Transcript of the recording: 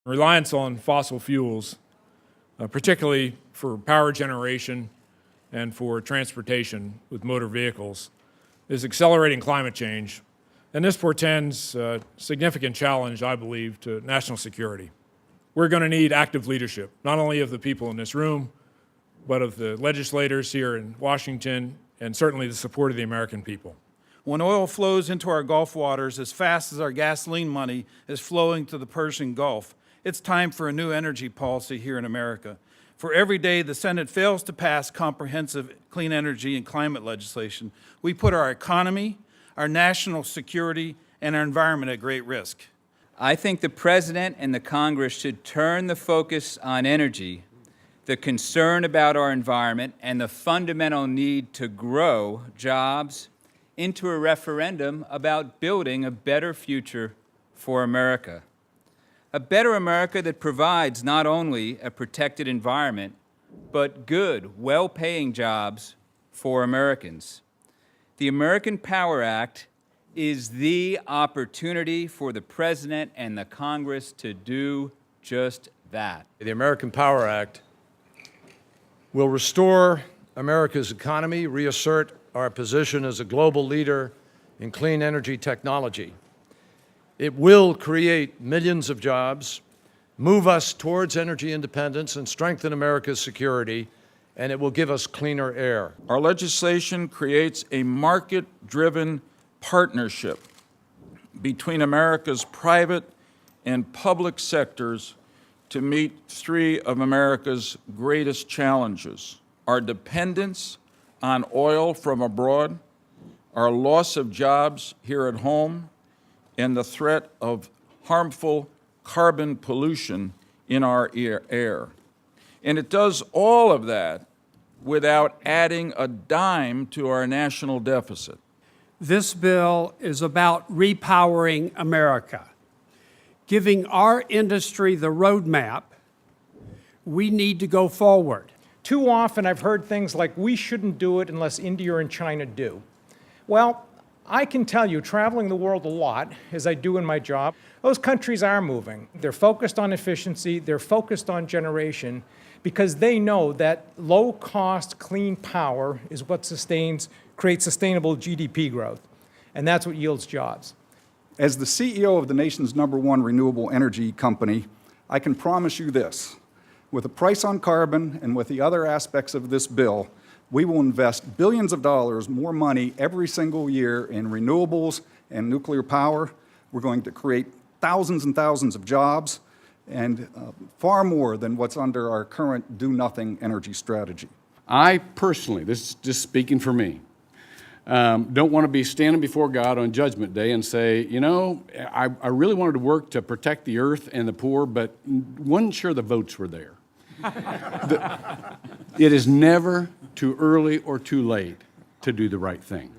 Reliance on fossil fuels, particularly for power generation and for transportation with motor vehicles, is accelerating climate change, and this portends a significant challenge, I believe, to national security. We're going to need active leadership, not only of the people in this room, but of the legislators here in Washington, and certainly the support of the American people. When oil flows into our Gulf waters as fast as our gasoline money is flowing to the Persian Gulf, it's time for a new energy policy here in America. For every day the Senate fails to pass comprehensive clean energy and climate legislation, we put our economy, our national security, and our environment at great risk. I think the President and the Congress should turn the focus on energy, the concern about our environment, and the fundamental need to grow jobs into a referendum about building a better future for America. A better America that provides not only a protected environment, but good, well-paying jobs for Americans. The American Power Act is the opportunity for the President and the Congress to do just that. The American Power Act will restore America's economy, reassert our position as a global leader in clean energy technology. It will create millions of jobs, move us towards energy independence, and strengthen America's security, and it will give us cleaner air. Our legislation creates a market-driven partnership between America's private and public sectors to meet three of America's greatest challenges: our dependence on oil from abroad, our loss of jobs here at home, and the threat of harmful carbon pollution in our air. And it does all of that without adding a dime to our national deficit. This bill is about repowering America, giving our industry the roadmap we need to go forward. Too often I've heard things like, we shouldn't do it unless India and China do. Well, I can tell you, traveling the world a lot, as I do in my job, those countries are moving. They're focused on efficiency, they're focused on generation, because they know that low-cost, clean power is what creates sustainable GDP growth, and that's what yields jobs. As the CEO of the nation's #1 renewable energy company, I can promise you this: with a price on carbon and with the other aspects of this bill, we will invest billions of dollars more money every single year in renewables and nuclear power. We're going to create thousands and thousands of jobs, and far more than what's under our current do-nothing energy strategy. I personally, this is just speaking for me, don't want to be standing before God on Judgment Day and say, you know, I really wanted to work to protect the earth and the poor, but wasn't sure the votes were there. It is never too early or too late to do the right thing.